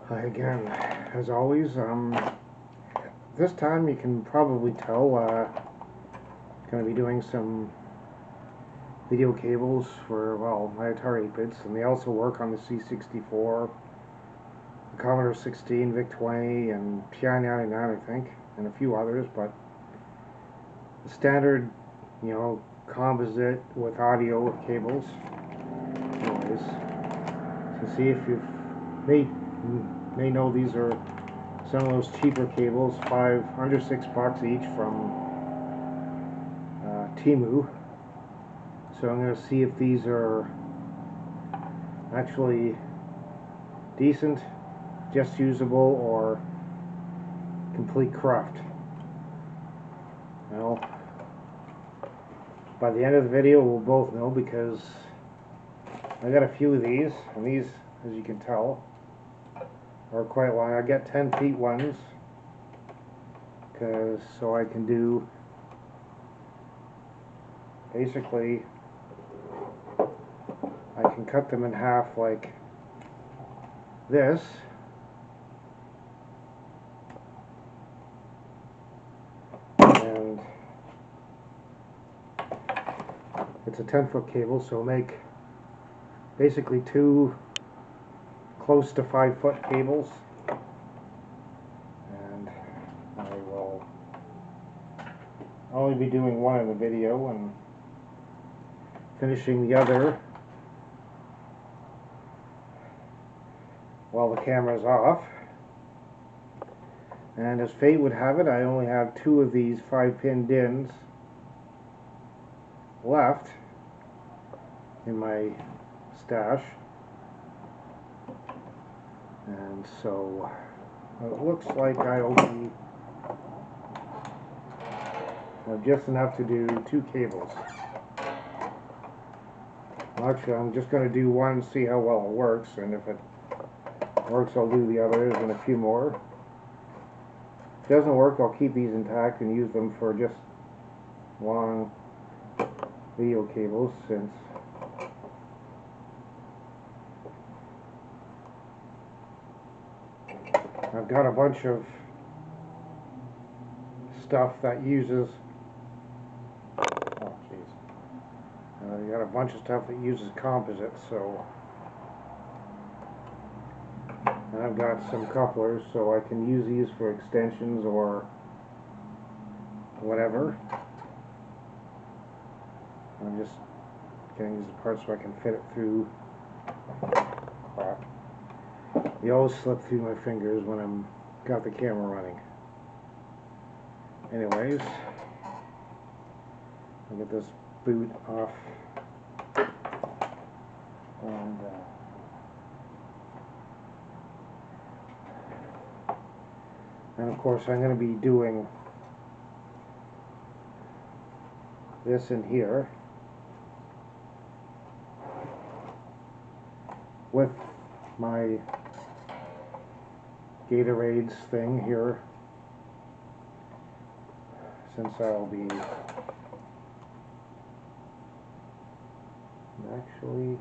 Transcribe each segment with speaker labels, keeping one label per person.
Speaker 1: Hi again. As always, this time you can probably tell going to be doing some video cables for, well, my Atari 8-bits, and they also work on the C64, the Commodore 16, VIC-20, and PI-99, I think, and a few others, but the standard, composite with audio cables. Anyways, so see if you may know these are some of those cheaper cables, under $6 each from Temu. So I'm going to see if these are actually decent, just usable, or complete craft. Well, by the end of the video we'll both know, because I got a few of these, and these, as you can tell, are quite long. I got 10 feet ones, so I can do basically, I can cut them in half like this, and it's a 10-foot cable, so make basically two close to 5-foot cables, and I will only be doing one in the video and finishing the other while the camera's off. And as fate would have it, I only have 2 of these 5-pin DINs left in my stash. And so it looks like I'll be just enough to do 2 cables. Actually, I'm just going to do one, see how well it works, and if it works I'll do the others and a few more. If it doesn't work, I'll keep these intact and use them for just long video cables, since I've got a bunch of stuff that uses, you got a bunch of stuff that uses composite, so, and I've got some couplers, so I can use these for extensions or whatever. I'm just getting these apart so I can fit it through. Crap. They always slip through my fingers when I'm got the camera running. Anyways, I'll get this boot off, and of course I'm going to be doing this in here with my Gatorades thing here, since I'll be actually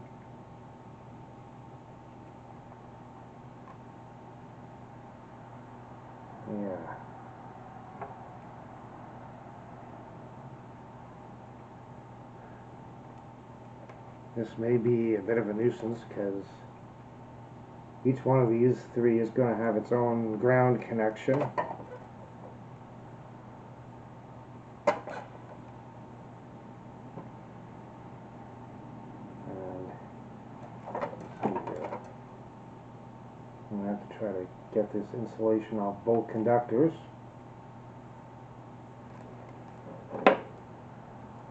Speaker 1: this may be a bit of a nuisance, because each one of these 3 is going to have its own ground connection. And I'm going to have to try to get this insulation off both conductors,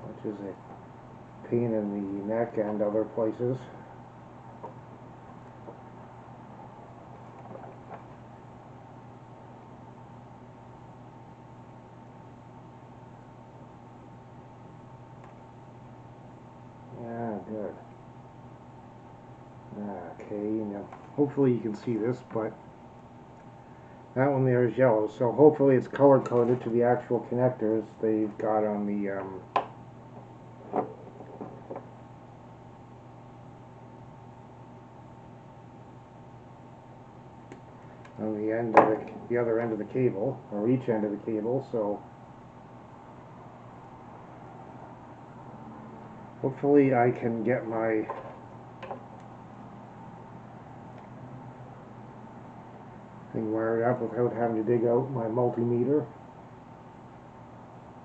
Speaker 1: which is a pain in the neck and other places. Yeah, good. Okay, now hopefully you can see this, but that one there is yellow, so hopefully it's color coded to the actual connectors they've got on the on the end of the other end of the cable, or each end of the cable, so hopefully I can get my thing wired up without having to dig out my multimeter,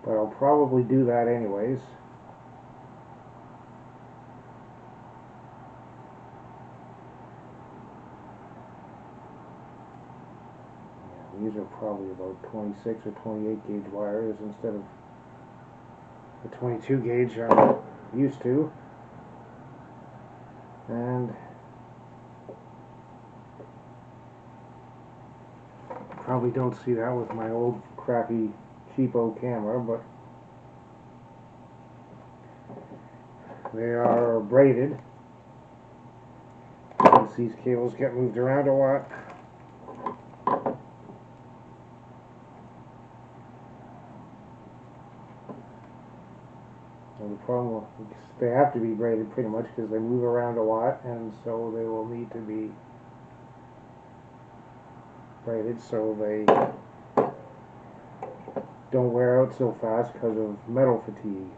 Speaker 1: but I'll probably do that anyways. These are probably about 26 or 28 gauge wires instead of the 22 gauge I'm used to. And probably don't see that with my old crappy cheapo camera, but they are braided. As these cables get moved around a lot. And the problem with they have to be braided pretty much because they move around a lot, and so they will need to be braided so they don't wear out so fast because of metal fatigue.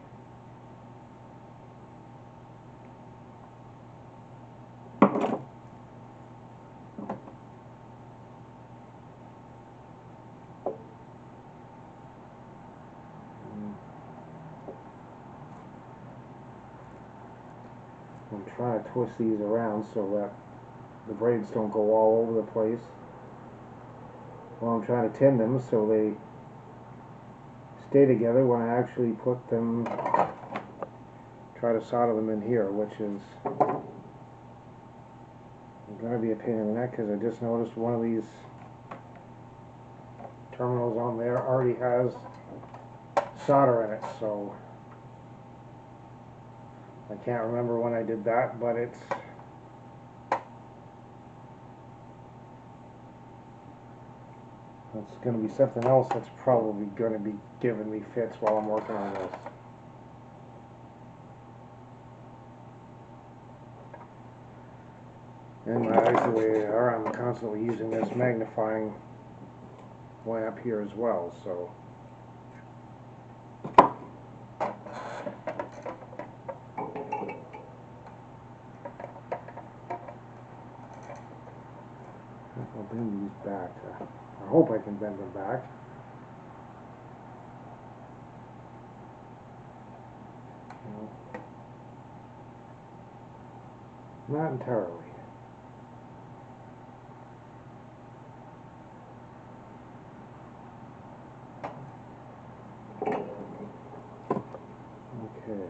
Speaker 1: I'm trying to twist these around so that the braids don't go all over the place while I'm trying to tin them so they stay together when I actually put them, try to solder them in here, which is going to be a pain in the neck because I just noticed one of these terminals on there already has solder in it, so I can't remember when I did that, but it's going to be something else that's probably going to be giving me fits while I'm working on this. And my eyes the way they are, I'm constantly using this magnifying lamp here as well, so I'll bend these back. I hope I can bend them back. Not entirely. Okay.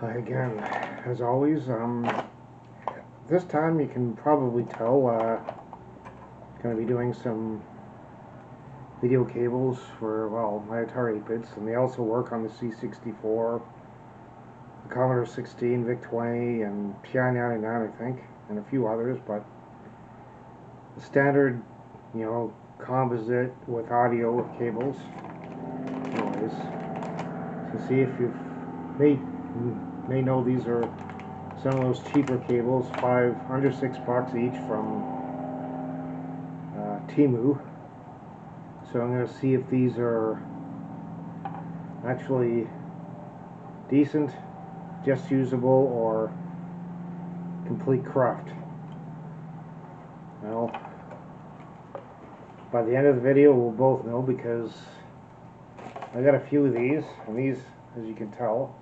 Speaker 1: Again, as always, this time you can probably tell going to be doing some video cables for, well, my Atari 8-bits, and they also work on the C64, the Commodore 16, VIC-20, and PI-99, I think, and a few others, but the standard, composite with audio cables. Anyways, so see if you've may know these are some of those cheaper cables, under $6 each from Temu. So I'm going to see if these are actually decent, just usable, or complete craft. Well, by the end of the video we'll both know, because I got a few of these, and these, as you can tell,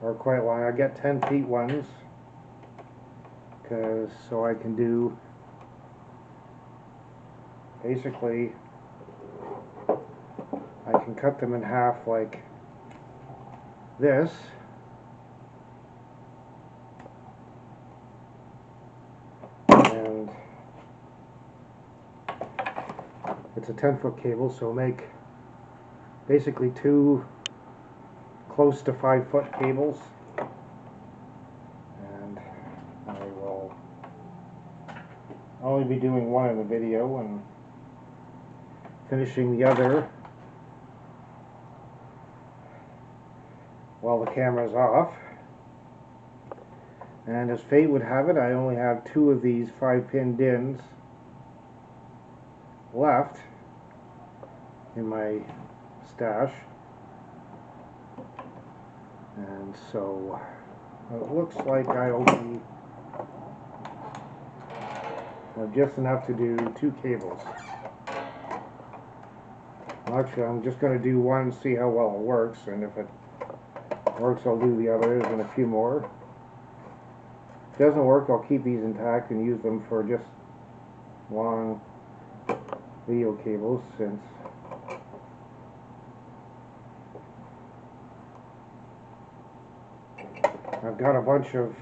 Speaker 1: are quite long. I got 10 feet ones, so I can do basically, I can cut them in half like this. And it's a 10-foot cable, so make basically two close to 5-foot cables. And I will only be doing one in the video and finishing the other while the camera's off. And as fate would have it, I only have 2 of these 5-pin DINs left in my stash, and so it looks like I'll be just enough to do 2 cables. Actually, I'm just going to do one, see how well it works, and if it works I'll do the others and a few more. If it doesn't work, I'll keep these intact and use them for just long video cables, since I've got a bunch of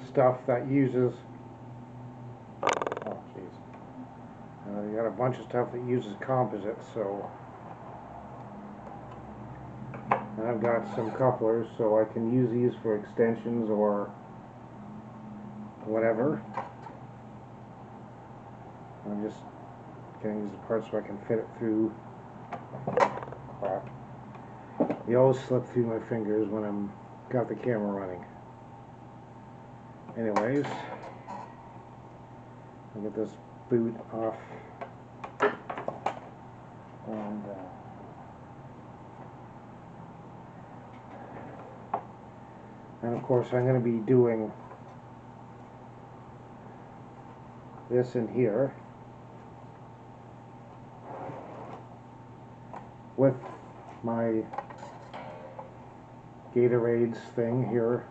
Speaker 1: stuff that uses you got a bunch of stuff that uses composite, so, and I've got some couplers, so I can use these for extensions or whatever. I'm just going to use the part so I can fit it through. Crap. They always slip through my fingers when I'm got the camera running. Anyways, I'll get this boot off. And of course I'm going to be doing this in here with my Gatorades thing here,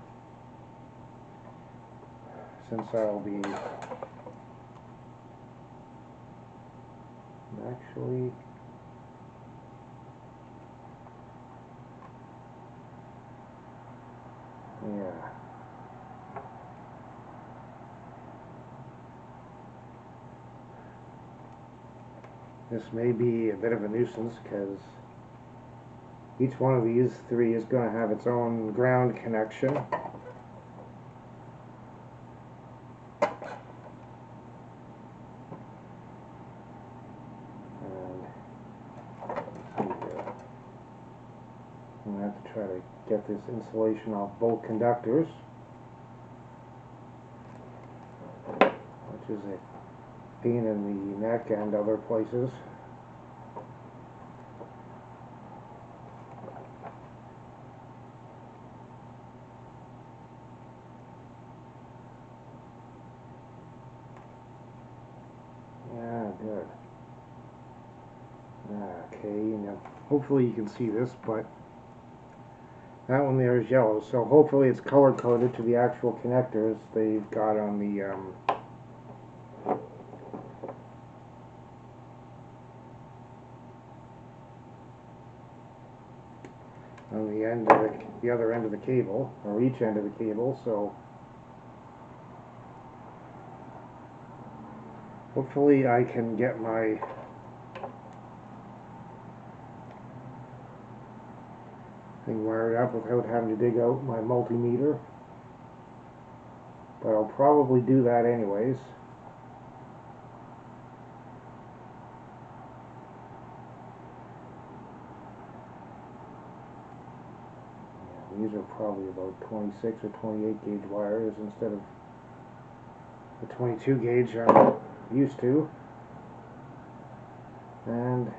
Speaker 1: since I'll be actually this may be a bit of a nuisance, because each one of these 3 is going to have its own ground connection. And I'm going to have to try to get this insulation off both conductors, which is a pain in the neck and other places. Yeah, good. Okay, now hopefully you can see this, but that one there is yellow, so hopefully it's color coded to the actual connectors they've got on the end of the other end of the cable, or each end of the cable. So hopefully I can get my thing wired up without having to dig out my multimeter, but I'll probably do that anyways. These are probably about 26 or 28 gauge wires instead of the 22 gauge I'm used to. And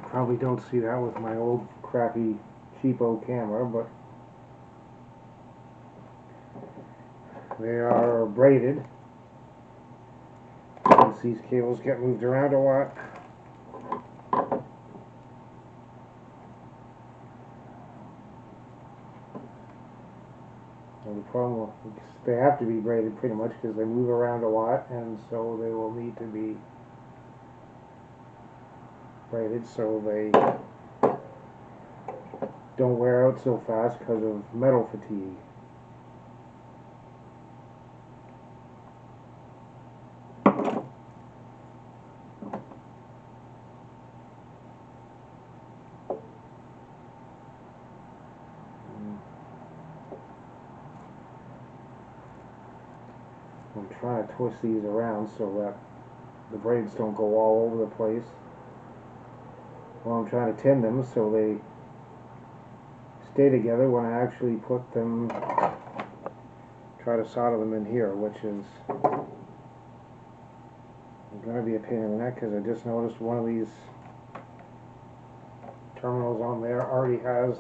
Speaker 1: probably don't see that with my old crappy cheapo camera, but they are braided. Since these cables get moved around a lot. And the problem, they have to be braided pretty much because they move around a lot, and so they will need to be braided so they don't wear out so fast because of metal fatigue. I'm trying to twist these around so that the braids don't go all over the place while I'm trying to tin them so they stay together when I actually put them, try to solder them in here, which is going to be a pain in the neck because I just noticed one of these terminals on there already has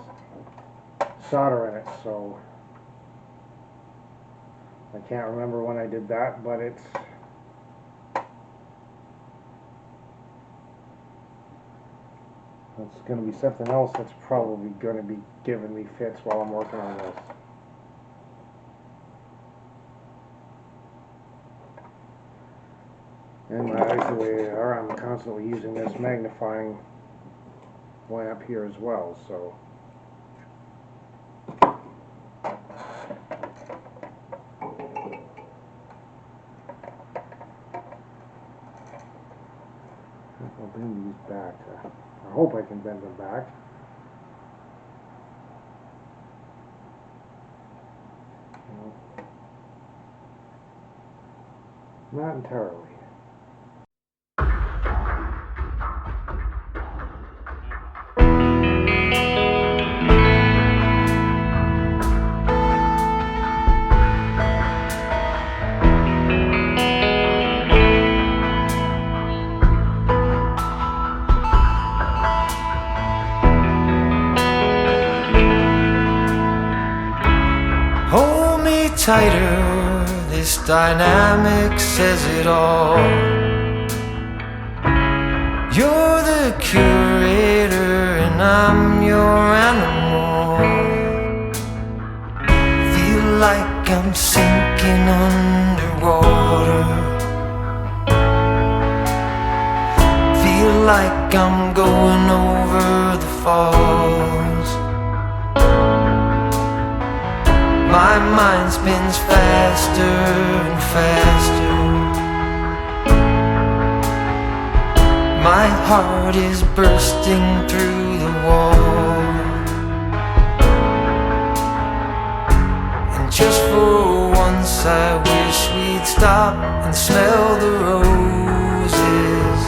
Speaker 1: solder in it, so I can't remember when I did that, but it's going to be something else that's probably going to be giving me fits while I'm working on this. And my eyes the way they are, I'm constantly using this magnifying lamp here as well, so I'll bend these back. I hope I can bend them back. Not entirely.
Speaker 2: Tighter, this dynamic says it all. You're the curator and I'm your animal. Feel like I'm sinking underwater. Feel like I'm going over the falls. My mind spins faster and faster. My heart is bursting through the wall. And just for once I wish we'd stop and smell the roses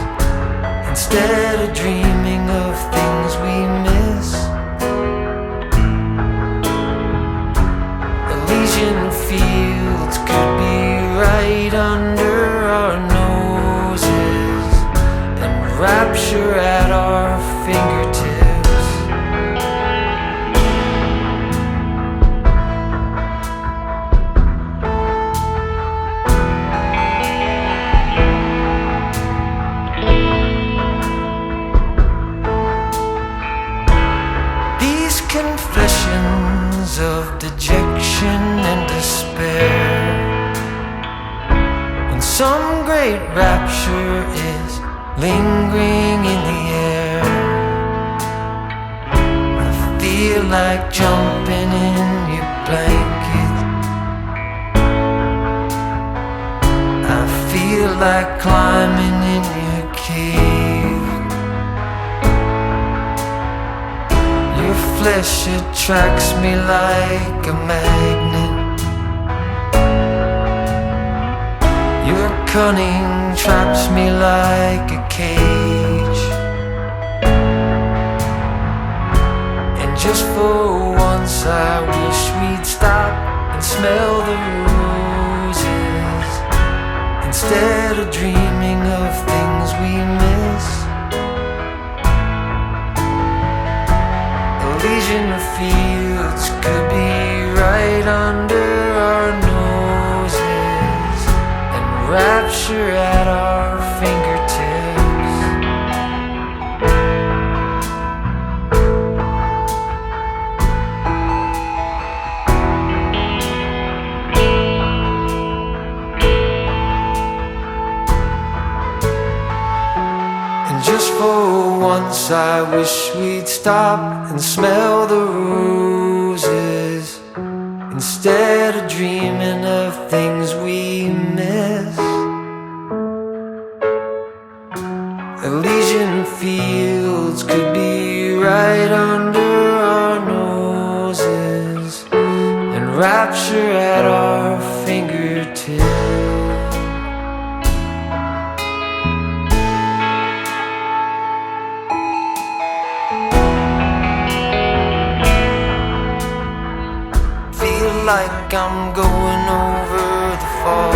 Speaker 2: instead of dreaming of things we miss. Fields could be right under our noses and rapture at our fingertips. These confessions of dejection and despair, when some great rapture is lingering in the air, I feel like jumping in your blanket. I feel like climbing in your cave. Your flesh attracts me like a magnet. Your cunning traps me like a cage. And just for once I wish we'd stop and smell the roses instead of dreaming of things we miss. Elysian fields could be right under our noses and rapture at our fingertips. And just for once I wish we'd stop and smell the roses instead of dreaming of things we miss. Elysian fields could be right under our noses, and rapture at our fingertips. Feel like I'm going over the falls.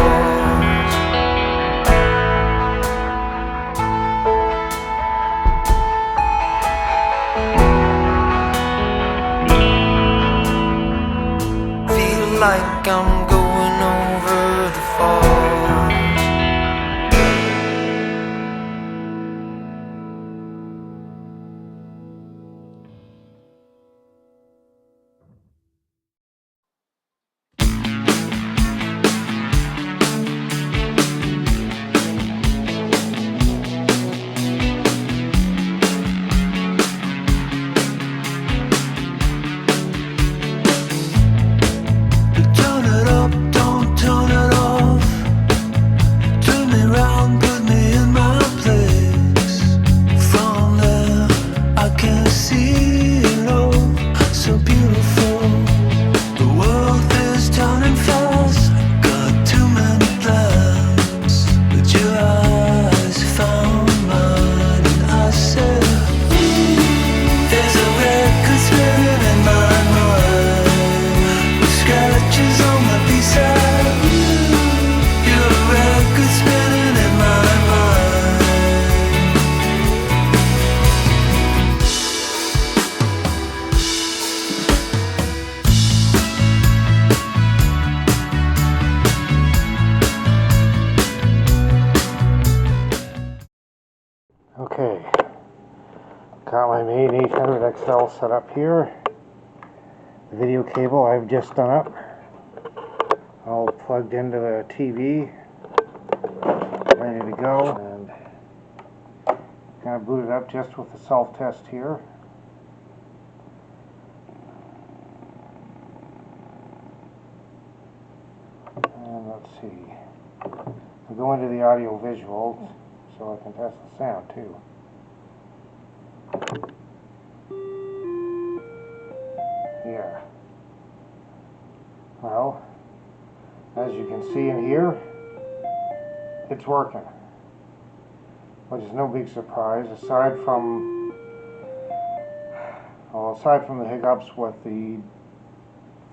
Speaker 2: Feel like I'm going over the falls. Turn it up, don't turn it off. Turn me round, put me in my place. From there, I can see it all, so beautiful. The world is turning fast. Got too many plans, but your eyes found mine, and I said, there's a record spinning in my mind, with scratches on my B-side. You're a record spinning in my mind.
Speaker 1: Okay, got my main 800 XL set up here. The video cable I've just done up, all plugged into the TV, ready to go, and kind of booted up just with the self-test here. And let's see, we'll go into the audio visual so I can test the sound too. Yeah. Well, as you can see in here, it's working, which is no big surprise aside from the hiccups with the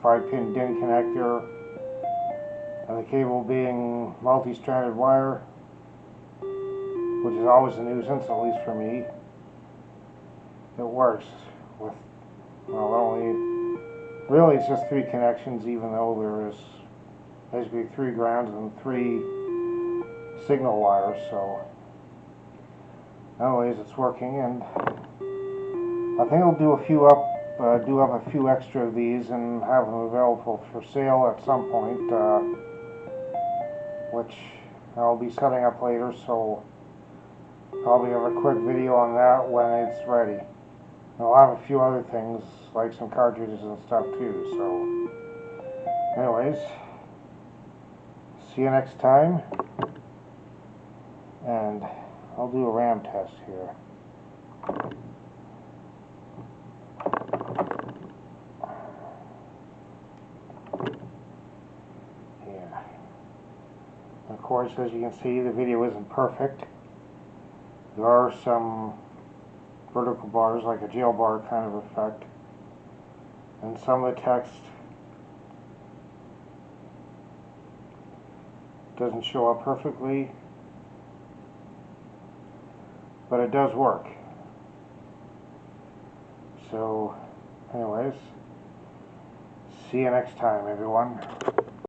Speaker 1: 5-pin DIN connector and the cable being multi-stranded wire, which is always a nuisance, at least for me. It works with, well, only, really it's just 3 connections, even though there is basically 3 grounds and 3 signal wires, so anyways, it's working, and I think I'll do a few up a few extra of these and have them available for sale at some point, which I'll be setting up later, so probably have a quick video on that when it's ready. And I'll have a few other things, like some cartridges and stuff too, so anyways, see you next time, and I'll do a RAM test here. Yeah. Of course, as you can see, the video isn't perfect. There are some vertical bars, like a jail bar kind of effect, and some of the text doesn't show up perfectly, but it does work. So anyways, see you next time, everyone.